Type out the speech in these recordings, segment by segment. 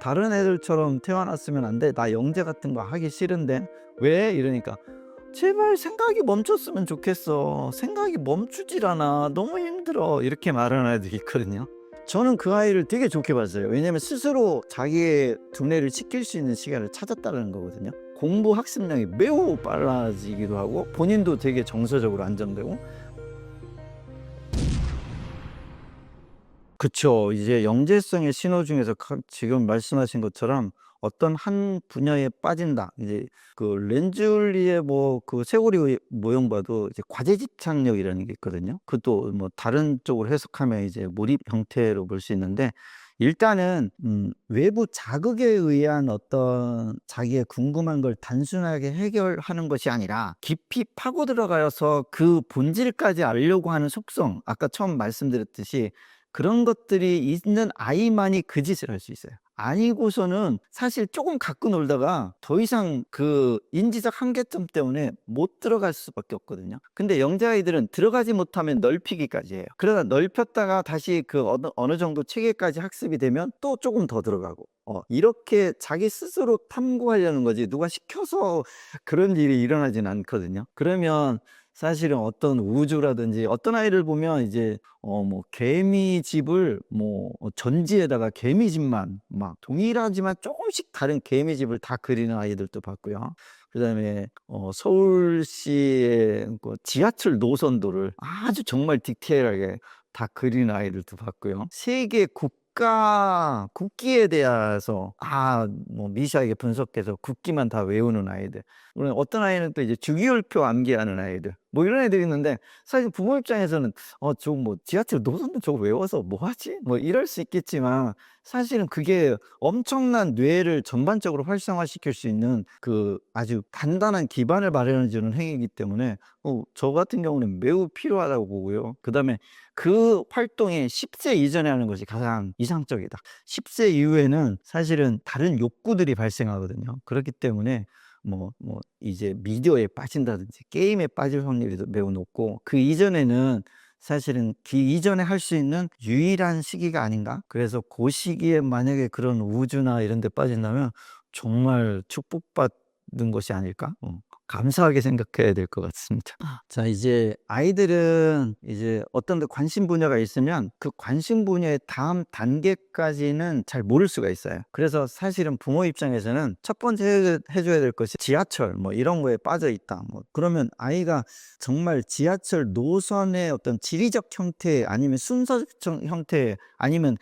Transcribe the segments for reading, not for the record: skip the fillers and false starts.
다른 애들처럼 태어났으면 안 돼. 나 영재 같은 거 하기 싫은데. 왜? 이러니까 제발 생각이 멈췄으면 좋겠어. 생각이 멈추질 않아. 너무 힘들어. 이렇게 말하는 아이들이 있거든요. 저는 그 아이를 되게 좋게 봤어요. 왜냐면 스스로 자기의 두뇌를 지킬 수 있는 시간을 찾았다는 거거든요. 공부 학습량이 매우 빨라지기도 하고 본인도 되게 정서적으로 안정되고. 그쵸. 이제 영재성의 신호 중에서 지금 말씀하신 것처럼 어떤 한 분야에 빠진다. 이제 그 렌즈울리의 뭐 그 쇠고리 모형 봐도 이제 과제집착력이라는 게 있거든요. 그것도 뭐 다른 쪽으로 해석하면 이제 몰입 형태로 볼 수 있는데, 일단은 외부 자극에 의한 어떤 자기의 궁금한 걸 단순하게 해결하는 것이 아니라 깊이 파고 들어가서 그 본질까지 알려고 하는 속성, 아까 처음 말씀드렸듯이 그런 것들이 있는 아이만이 그 짓을 할 수 있어요. 아니고서는 사실 조금 갖고 놀다가 더 이상 그 인지적 한계점 때문에 못 들어갈 수밖에 없거든요. 근데 영재아이들은 들어가지 못하면 넓히기까지 해요. 그러다 넓혔다가 다시 그 어느 정도 체계까지 학습이 되면 또 조금 더 들어가고, 이렇게 자기 스스로 탐구하려는 거지 누가 시켜서 그런 일이 일어나진 않거든요. 그러면 사실은 어떤 우주라든지 어떤 아이를 보면 이제 뭐 개미집을 뭐 전지에다가 개미집만 막 동일하지만 조금씩 다른 개미집을 다 그리는 아이들도 봤고요. 그다음에 서울시의 그 지하철 노선도를 아주 정말 디테일하게 다 그리는 아이들도 봤고요. 세계 국기에 대해서 뭐 미시하게 분석해서 국기만 다 외우는 아이들. 물론 어떤 아이는 또 이제 주기율표 암기하는 아이들, 뭐 이런 애들이 있는데, 사실 부모 입장에서는 저거 뭐 지하철 노선도 저거 외워서 뭐 하지? 뭐 이럴 수 있겠지만, 사실은 그게 엄청난 뇌를 전반적으로 활성화시킬 수 있는 그 아주 단단한 기반을 마련해 주는 행위이기 때문에 저 같은 경우는 매우 필요하다고 보고요. 그다음에 그 활동이 10세 이전에 하는 것이 가장 이상적이다. 10세 이후에는 사실은 다른 욕구들이 발생하거든요. 그렇기 때문에 이제 미디어에 빠진다든지 게임에 빠질 확률이 매우 높고, 그 이전에는 사실은 그 이전에 할 수 있는 유일한 시기가 아닌가? 그래서 그 시기에 만약에 그런 우주나 이런 데 빠진다면 정말 축복받는 것이 아닐까? 감사하게 생각해야 될 것 같습니다. 자, 이제 아이들은 이제 어떤 데 관심 분야가 있으면 그 관심 분야의 다음 단계까지는 잘 모를 수가 있어요. 그래서 사실은 부모 입장에서는 첫 번째 해줘야 될 것이 지하철 뭐 이런 거에 빠져 있다. 뭐 그러면 아이가 정말 지하철 노선의 어떤 지리적 형태, 아니면 순서적 형태, 아니면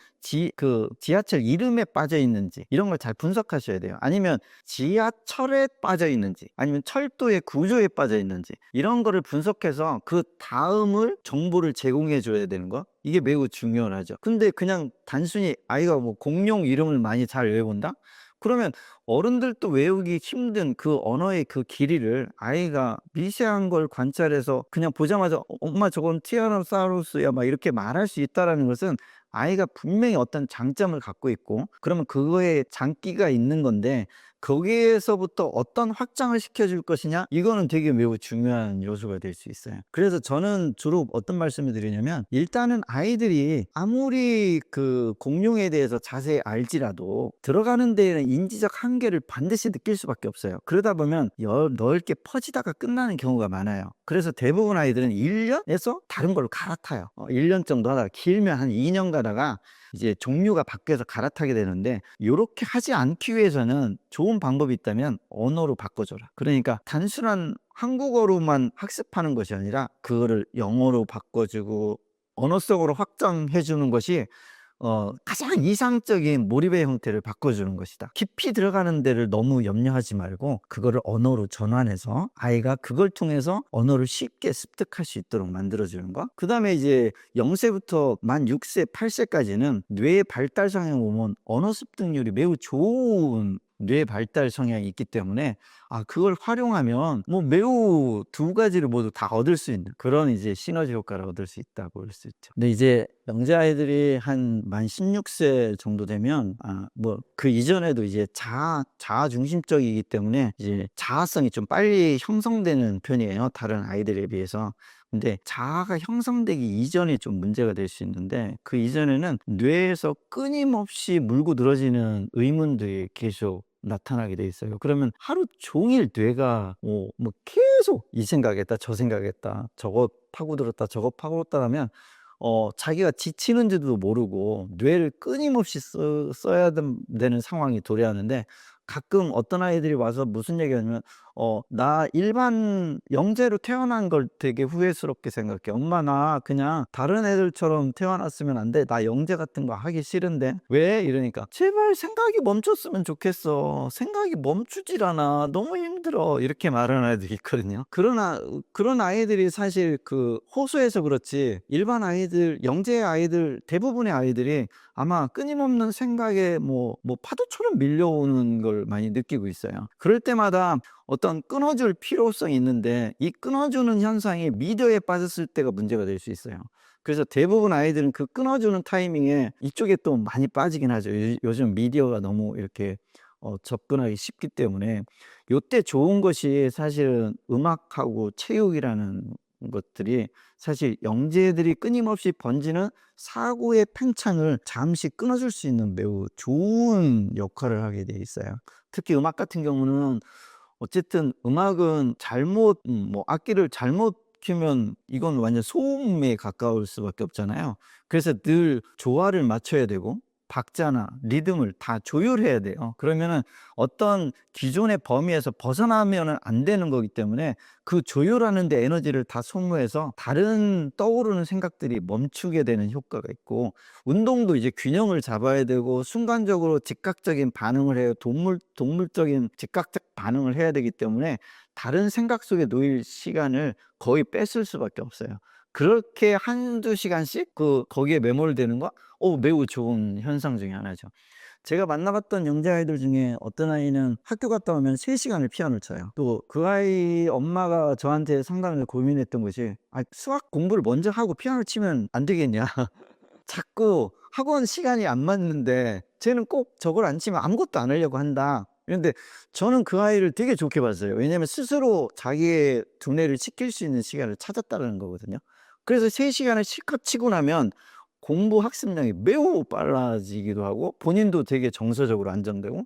지하철 이름에 빠져 있는지 이런 걸 잘 분석하셔야 돼요. 아니면 지하철에 빠져 있는지, 아니면 철도의 구조에 빠져 있는지, 이런 거를 분석해서 그 다음을 정보를 제공해 줘야 되는 거, 이게 매우 중요하죠. 근데 그냥 단순히 아이가 뭐 공룡 이름을 많이 잘 외운다? 그러면 어른들도 외우기 힘든 그 언어의 그 길이를 아이가 미세한 걸 관찰해서 그냥 보자마자 엄마 저건 티라노사우루스야 막 이렇게 말할 수 있다라는 것은 아이가 분명히 어떤 장점을 갖고 있고, 그러면 그거에 장기가 있는 건데, 거기에서부터 어떤 확장을 시켜줄 것이냐, 이거는 되게 매우 중요한 요소가 될 수 있어요. 그래서 저는 주로 어떤 말씀을 드리냐면, 일단은 아이들이 아무리 그 공룡에 대해서 자세히 알지라도 들어가는 데에는 인지적 한계를 반드시 느낄 수밖에 없어요. 그러다 보면 넓게 퍼지다가 끝나는 경우가 많아요. 그래서 대부분 아이들은 1년에서 다른 걸로 갈아타요. 1년 정도 하다가 길면 한 2년 가다가 이제 종류가 바뀌어서 갈아타게 되는데, 요렇게 하지 않기 위해서는 좋은 방법이 있다면 언어로 바꿔줘라. 그러니까 단순한 한국어로만 학습하는 것이 아니라 그거를 영어로 바꿔주고 언어성으로 확장해 주는 것이 가장 이상적인 몰입의 형태를 바꿔주는 것이다. 깊이 들어가는 데를 너무 염려하지 말고 그거를 언어로 전환해서 아이가 그걸 통해서 언어를 쉽게 습득할 수 있도록 만들어주는 거. 그 다음에 이제 0세부터 만 6세, 8세까지는 뇌의 발달 성향을 보면 언어 습득률이 매우 좋은 뇌 발달 성향이 있기 때문에 그걸 활용하면 뭐 매우 두 가지를 모두 다 얻을 수 있는 그런 이제 시너지 효과를 얻을 수 있다고 볼 수 있죠. 근데 이제 영재 아이들이 한 만 16세 정도 되면 뭐 그 이전에도 이제 자아 중심적이기 때문에 이제 자아성이 좀 빨리 형성되는 편이에요, 다른 아이들에 비해서. 근데 자아가 형성되기 이전에 좀 문제가 될 수 있는데, 그 이전에는 뇌에서 끊임없이 물고 늘어지는 의문들이 계속 나타나게 돼 있어요. 그러면 하루 종일 뇌가 뭐 계속 이 생각했다 저 생각했다, 저거 파고들었다 저거 파고들었다 하면 자기가 지치는지도 모르고 뇌를 끊임없이 써야 되는 상황이 도래하는데, 가끔 어떤 아이들이 와서 무슨 얘기하냐면 "나 일반 영재로 태어난 걸 되게 후회스럽게 생각해. 엄마 나 그냥 다른 애들처럼 태어났으면 안 돼. 나 영재 같은 거 하기 싫은데." "왜?" 이러니까 "제발 생각이 멈췄으면 좋겠어. 생각이 멈추질 않아. 너무 힘들어." 이렇게 말하는 아이들이 있거든요. 그러나 그런 아이들이 사실 그 호소해서 그렇지, 일반 아이들, 영재 아이들 대부분의 아이들이 아마 끊임없는 생각에 파도처럼 밀려오는 걸 많이 느끼고 있어요. 그럴 때마다 어떤 끊어줄 필요성이 있는데, 이 끊어주는 현상이 미디어에 빠졌을 때가 문제가 될 수 있어요. 그래서 대부분 아이들은 그 끊어주는 타이밍에 이쪽에 또 많이 빠지긴 하죠. 요즘 미디어가 너무 이렇게 접근하기 쉽기 때문에. 요때 좋은 것이 사실은 음악하고 체육이라는 것들이 사실 영재들이 끊임없이 번지는 사고의 팽창을 잠시 끊어줄 수 있는 매우 좋은 역할을 하게 돼 있어요. 특히 음악 같은 경우는 어쨌든 음악은 잘못 악기를 잘못 키우면 이건 완전 소음에 가까울 수밖에 없잖아요. 그래서 늘 조화를 맞춰야 되고 박자나 리듬을 다 조율해야 돼요. 그러면은 어떤 기존의 범위에서 벗어나면은 안 되는 거기 때문에 그 조율하는 데 에너지를 다 소모해서 다른 떠오르는 생각들이 멈추게 되는 효과가 있고, 운동도 이제 균형을 잡아야 되고 순간적으로 즉각적인 반응을 해요. 동물적인 즉각적 반응을 해야 되기 때문에 다른 생각 속에 놓일 시간을 거의 뺏을 수밖에 없어요. 그렇게 한두 시간씩 거기에 매몰되는 거 매우 좋은 현상 중에 하나죠. 제가 만나봤던 영재 아이들 중에 어떤 아이는 학교 갔다 오면 3 시간을 피아노를 쳐요. 또 그 아이 엄마가 저한테 상담을 고민했던 것이 수학 공부를 먼저 하고 피아노를 치면 안 되겠냐." 자꾸 학원 시간이 안 맞는데 쟤는 꼭 저걸 안 치면 아무것도 안 하려고 한다. 그런데 저는 그 아이를 되게 좋게 봤어요. 왜냐하면 스스로 자기의 두뇌를 지킬 수 있는 시간을 찾았다는 거거든요. 그래서 3 시간을 실컷 치고 나면 공부 학습량이 매우 빨라지기도 하고 본인도 되게 정서적으로 안정되고,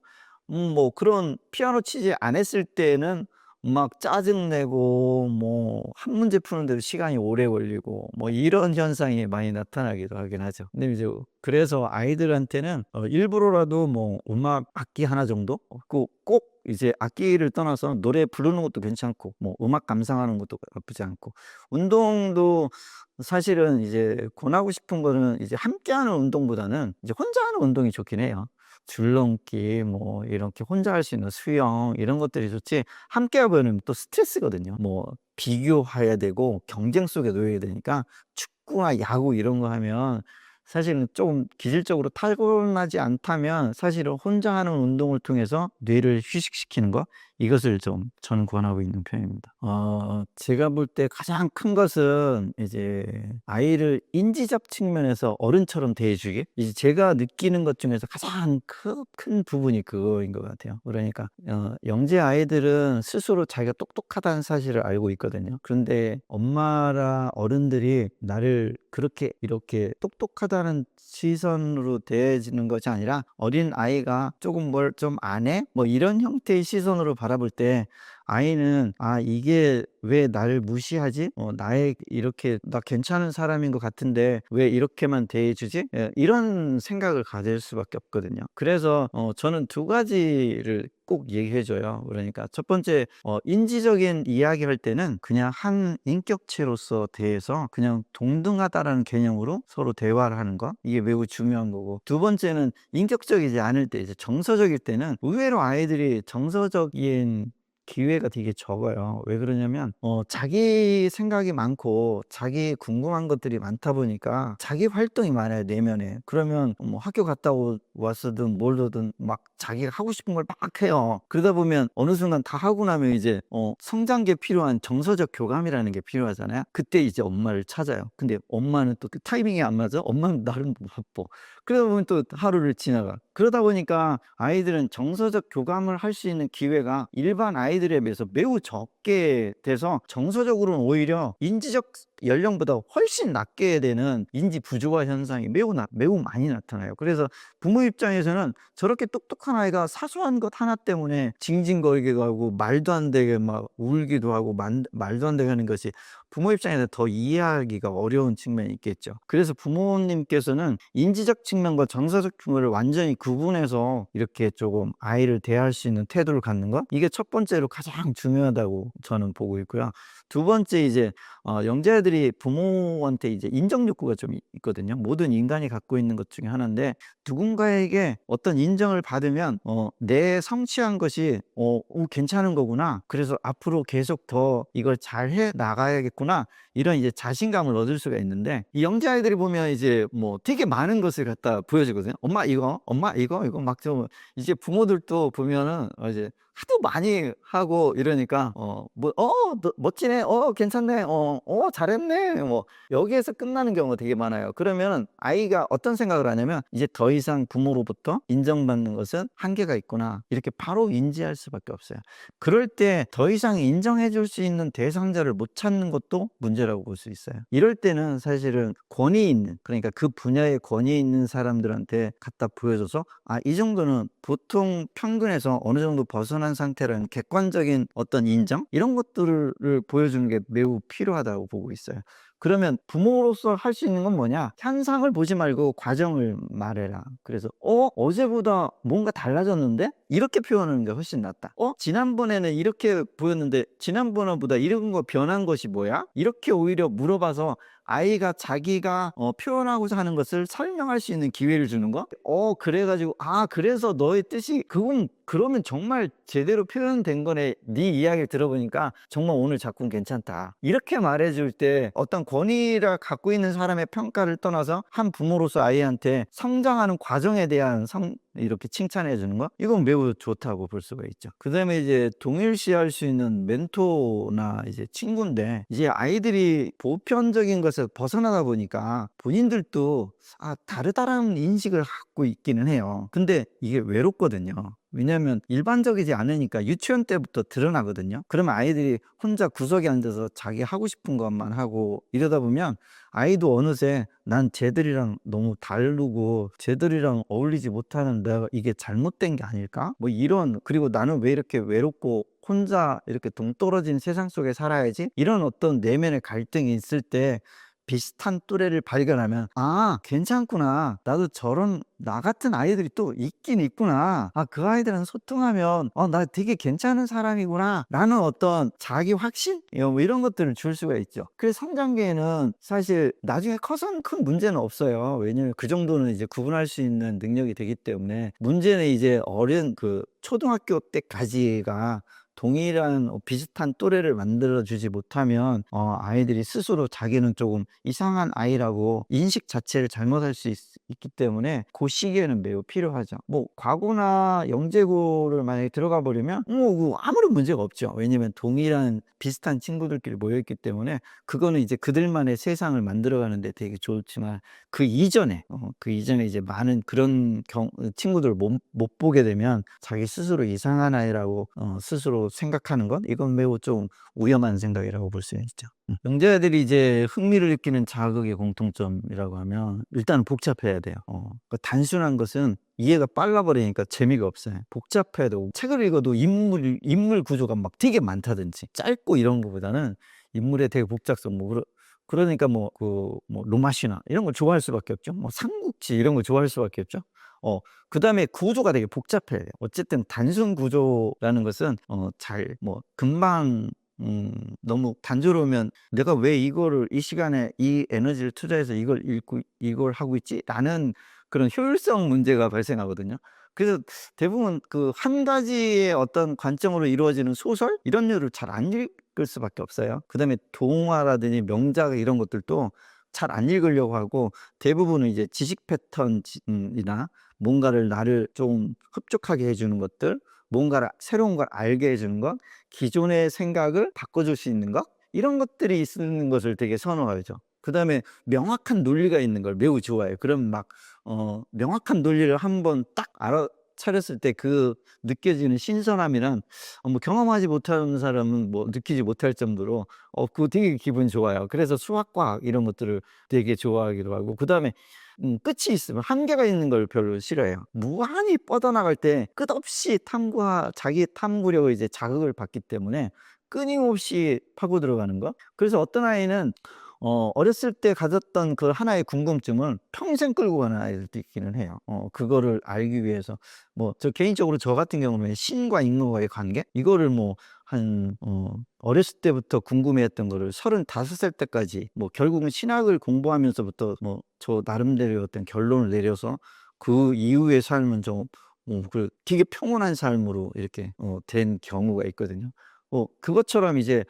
그런 피아노 치지 않았을 때는 막 짜증내고 한 문제 푸는데도 시간이 오래 걸리고 이런 현상이 많이 나타나기도 하긴 하죠. 근데 이제 그래서 아이들한테는 일부러라도 음악 악기 하나 정도 꼭 이제 악기를 떠나서 노래 부르는 것도 괜찮고 음악 감상하는 것도 나쁘지 않고, 운동도 사실은 이제 권하고 싶은 거는 이제 함께하는 운동보다는 이제 혼자 하는 운동이 좋긴 해요. 줄넘기 이렇게 혼자 할 수 있는 수영 이런 것들이 좋지, 함께 하면은 또 스트레스거든요. 비교해야 되고 경쟁 속에 놓여야 되니까 축구나 야구 이런 거 하면 사실은 좀 기질적으로 타고나지 않다면 사실은 혼자 하는 운동을 통해서 뇌를 휴식시키는 거, 이것을 좀 저는 권하고 있는 편입니다. 제가 볼 때 가장 큰 것은 이제 아이를 인지적 측면에서 어른처럼 대해주기. 이제 제가 느끼는 것 중에서 가장 큰 부분이 그거인 것 같아요. 그러니까 영재 아이들은 스스로 자기가 똑똑하다는 사실을 알고 있거든요. 그런데 엄마라 어른들이 나를 그렇게 이렇게 똑똑하다는 시선으로 대해지는 것이 아니라, 어린 아이가 조금 뭘 좀 안 해? 이런 형태의 시선으로 바라볼 때 아이는 '아 이게 왜 나를 무시하지? 나의 이렇게 나 괜찮은 사람인 것 같은데 왜 이렇게만 대해 주지?' 이런 생각을 가질 수밖에 없거든요. 그래서 저는 2 가지를 꼭 얘기해 줘요. 그러니까 첫 번째, 인지적인 이야기할 때는 그냥 한 인격체로서 대해서 그냥 동등하다라는 개념으로 서로 대화를 하는 거, 이게 매우 중요한 거고, 2 번째는 인격적이지 않을 때, 이제 정서적일 때는 의외로 아이들이 정서적인 기회가 되게 적어요. 왜 그러냐면 자기 생각이 많고 자기 궁금한 것들이 많다 보니까 자기 활동이 많아요, 내면에. 그러면 학교 갔다 왔어든 뭘로든 막 자기가 하고 싶은 걸 막 해요. 그러다 보면 어느 순간 다 하고 나면 이제 성장기에 필요한 정서적 교감이라는 게 필요하잖아요. 그때 이제 엄마를 찾아요. 근데 엄마는 또 그 타이밍이 안 맞아. 엄마는 나름 바빠. 그러다 보면 또 하루를 지나가. 그러다 보니까 아이들은 정서적 교감을 할 수 있는 기회가 일반 아이들에 비해서 매우 적게 돼서 정서적으로는 오히려 인지적 연령보다 훨씬 낮게 되는 인지 부조화 현상이 매우 많이 나타나요. 그래서 부모 입장에서는 저렇게 똑똑한 아이가 사소한 것 하나 때문에 징징거리기도 하고 말도 안 되게 막 울기도 하고 말도 안 되게 하는 것이 부모 입장에서 더 이해하기가 어려운 측면이 있겠죠. 그래서 부모님께서는 인지적 측면과 정서적 측면을 완전히 구분해서 이렇게 조금 아이를 대할 수 있는 태도를 갖는 것, 이게 첫 번째로 가장 중요하다고 저는 보고 있고요. 두 번째, 이제 영재아들이 부모한테 이제 인정 욕구가 좀 있거든요. 모든 인간이 갖고 있는 것 중에 하나인데, 누군가에게 어떤 인정을 받으면 내 성취한 것이 괜찮은 거구나, 그래서 앞으로 계속 더 이걸 잘해 나가야겠구나, 이런 이제 자신감을 얻을 수가 있는데, 이 영재아이들이 보면 이제 뭐 되게 많은 것을 갖다 보여주거든요. 엄마 이거 막 좀, 이제 부모들도 보면은 이제 하도 많이 하고 이러니까 멋지네, 괜찮네, 잘했네, 뭐 여기에서 끝나는 경우가 되게 많아요. 그러면 아이가 어떤 생각을 하냐면, 이제 더 이상 부모로부터 인정받는 것은 한계가 있구나, 이렇게 바로 인지할 수밖에 없어요. 그럴 때 더 이상 인정해 줄 수 있는 대상자를 못 찾는 것도 문제라고 볼 수 있어요. 이럴 때는 사실은 권위 있는, 그러니까 그 분야에 권위 있는 사람들한테 갖다 보여줘서, 이 정도는 보통 평균에서 어느 정도 벗어난 상태라는 객관적인 어떤 인정, 이런 것들을 보여주는 게 매우 필요하다고 보고 있어요. 그러면 부모로서 할 수 있는 건 뭐냐? 현상을 보지 말고 과정을 말해라. 그래서 어제보다 뭔가 달라졌는데? 이렇게 표현하는 게 훨씬 낫다. 지난번에는 이렇게 보였는데 지난번보다 이런 거 변한 것이 뭐야? 이렇게 오히려 물어봐서 아이가 자기가 표현하고자 하는 것을 설명할 수 있는 기회를 주는 거? 그래가지고 그래서 너의 뜻이 그러면 정말 제대로 표현된 거네. 네 이야기를 들어보니까 정말 오늘 작품 괜찮다. 이렇게 말해줄 때 어떤 권위를 갖고 있는 사람의 평가를 떠나서 한 부모로서 아이한테 성장하는 과정에 대한 이렇게 칭찬해 주는 거, 이건 매우 좋다고 볼 수가 있죠. 그 다음에 이제 동일시할 수 있는 멘토나 이제 친구인데, 이제 아이들이 보편적인 것에서 벗어나다 보니까 본인들도 다르다라는 인식을 갖고 있기는 해요. 근데 이게 외롭거든요. 왜냐하면 일반적이지 않으니까 유치원 때부터 드러나거든요. 그러면 아이들이 혼자 구석에 앉아서 자기 하고 싶은 것만 하고 이러다 보면 아이도 어느새 난 쟤들이랑 너무 다르고 쟤들이랑 어울리지 못하는 내가 이게 잘못된 게 아닐까? 뭐 이런, 그리고 나는 왜 이렇게 외롭고 혼자 이렇게 동떨어진 세상 속에 살아야지? 이런 어떤 내면의 갈등이 있을 때 비슷한 또래를 발견하면, 괜찮구나, 나도 저런 나 같은 아이들이 또 있긴 있구나, 그 아이들은 소통하면 나 되게 괜찮은 사람이구나 라는 어떤 자기 확신, 뭐 이런 것들을 줄 수가 있죠. 그래서 성장기에는 사실 나중에 커서는 큰 문제는 없어요. 왜냐면 그 정도는 이제 구분할 수 있는 능력이 되기 때문에. 문제는 이제 어린 그 초등학교 때까지가 동일한 비슷한 또래를 만들어주지 못하면 아이들이 스스로 자기는 조금 이상한 아이라고 인식 자체를 잘못할 수 있기 때문에 그 시기에는 매우 필요하죠. 뭐 과고나 영재고를 만약에 들어가 버리면 아무런 문제가 없죠. 왜냐면 동일한 비슷한 친구들끼리 모여있기 때문에 그거는 이제 그들만의 세상을 만들어가는데 되게 좋지만, 그 이전에 이제 많은 그런 친구들을 못 보게 되면 자기 스스로 이상한 아이라고 스스로 생각하는 것, 이건 매우 좀 위험한 생각이라고 볼 수 있죠. 영재아들이 이제 흥미를 느끼는 자극의 공통점이라고 하면 일단 복잡해야 돼요. 그러니까 단순한 것은 이해가 빨라버리니까 재미가 없어요. 복잡해야 되고, 책을 읽어도 인물 구조가 막 되게 많다든지 짧고 이런 것보다는 인물의 되게 복잡성, 그러니까 로마시나 이런 걸 좋아할 수밖에 없죠. 삼국지 이런 걸 좋아할 수밖에 없죠. 그 다음에 구조가 되게 복잡해야 돼요. 어쨌든 단순 구조라는 것은 금방 너무 단조로우면 내가 왜 이거를 이 시간에 이 에너지를 투자해서 이걸 읽고 이걸 하고 있지? 라는 그런 효율성 문제가 발생하거든요. 그래서 대부분 그 한 가지의 어떤 관점으로 이루어지는 소설 이런 류를 잘 안 읽을 수밖에 없어요. 그 다음에 동화라든지 명작 이런 것들도 잘 안 읽으려고 하고, 대부분은 이제 지식 패턴이나 뭔가를 나를 좀 흡족하게 해주는 것들, 뭔가를 새로운 걸 알게 해주는 것, 기존의 생각을 바꿔줄 수 있는 것, 이런 것들이 있는 것을 되게 선호하죠. 그 다음에 명확한 논리가 있는 걸 매우 좋아해요. 그럼 명확한 논리를 한번 딱 차렸을 때 그 느껴지는 신선함이란 뭐 경험하지 못하는 사람은 뭐 느끼지 못할 정도로 그거 되게 기분이 좋아요. 그래서 수학과학 이런 것들을 되게 좋아하기도 하고, 그다음에 끝이 있으면 한계가 있는 걸 별로 싫어해요. 무한히 뻗어나갈 때 끝없이 탐구와 자기 탐구력을 이제 자극을 받기 때문에 끊임없이 파고 들어가는 거. 그래서 어떤 아이는 어렸을 때 가졌던 그 하나의 궁금증을 평생 끌고 가는 아이들도 있기는 해요. 그거를 알기 위해서 뭐 저 개인적으로 저 같은 경우는 신과 인과의 관계 이거를 뭐 한 어렸을 때부터 궁금해했던 거를 35살 때까지 뭐 결국은 신학을 공부하면서부터 뭐 저 나름대로의 어떤 결론을 내려서 그 이후의 삶은 좀 그 되게 평온한 삶으로 이렇게 된 경우가 있거든요. 그것처럼 이제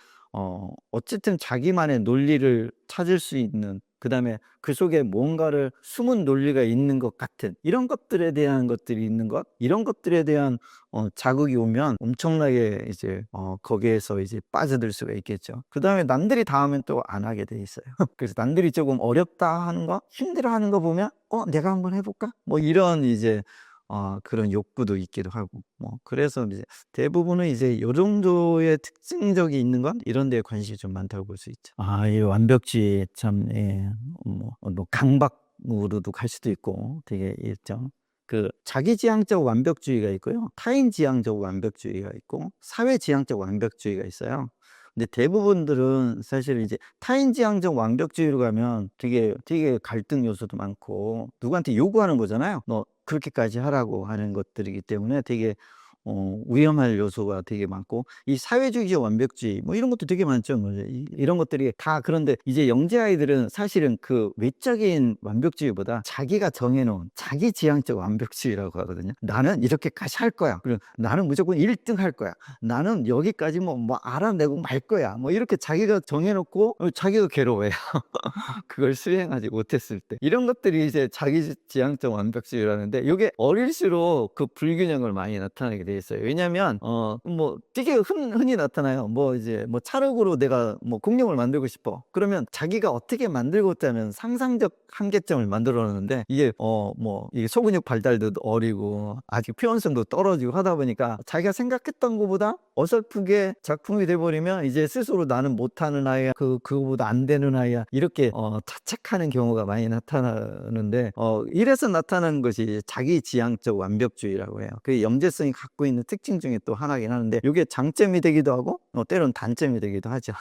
어쨌든 자기만의 논리를 찾을 수 있는, 그다음에 그 속에 뭔가를 숨은 논리가 있는 것 같은 이런 것들에 대한 것들이 있는 것, 이런 것들에 대한 자극이 오면 엄청나게 이제 거기에서 이제 빠져들 수가 있겠죠. 그다음에 남들이 다 하면 또 안 하게 돼 있어요. 그래서 남들이 조금 어렵다 하는 거, 힘들어하는 거 보면 내가 한번 해볼까? 뭐 이런 이제 그런 욕구도 있기도 하고, 뭐 그래서 이제 대부분은 이제 요 정도의 특징적이 있는 건 이런 데에 관심이 좀 많다고 볼 수 있죠. 이 완벽주의 참, 예, 뭐 강박으로도 갈 수도 있고 되게 있죠. 그 자기지향적 완벽주의가 있고요. 타인지향적 완벽주의가 있고 사회지향적 완벽주의가 있어요. 근데 대부분들은 사실 이제 타인지향적 완벽주의로 가면 되게 갈등 요소도 많고 누구한테 요구하는 거잖아요. 너 그렇게까지 하라고 하는 것들이기 때문에 되게 위험할 요소가 되게 많고, 이 사회주의적 완벽주의 뭐 이런 것도 되게 많죠. 뭐 이런 것들이 다. 그런데 이제 영재 아이들은 사실은 그 외적인 완벽주의보다 자기가 정해놓은 자기지향적 완벽주의라고 하거든요. 나는 이렇게까지 할 거야. 그리고 나는 무조건 1등 할 거야. 나는 여기까지 뭐 알아내고 말 거야. 뭐 이렇게 자기가 정해놓고 자기가 괴로워해요. 그걸 수행하지 못했을 때. 이런 것들이 이제 자기지향적 완벽주의라는데, 이게 어릴수록 그 불균형을 많이 나타나게 돼 있어요. 왜냐면 뭐 되게 흔히 나타나요. 뭐 이제 뭐 찰흙으로 내가 뭐 공룡을 만들고 싶어. 그러면 자기가 어떻게 만들고자 는 상상적 한계점을 만들어 놓는데, 이게 뭐 이게 소근육 발달도 어리고 아직 표현성도 떨어지고 하다 보니까 자기가 생각했던 것보다 어설프게 작품이 돼버리면 이제 스스로 나는 못하는 아이야, 그거보다 안 되는 아이야, 이렇게 자책하는 경우가 많이 나타나는데, 이래서 나타나는 것이 자기지향적 완벽주의라고 해요. 그 염제성이 갖고 있는 특징 중에 또 하나긴 하는데, 이게 장점이 되기도 하고 때로는 단점이 되기도 하죠.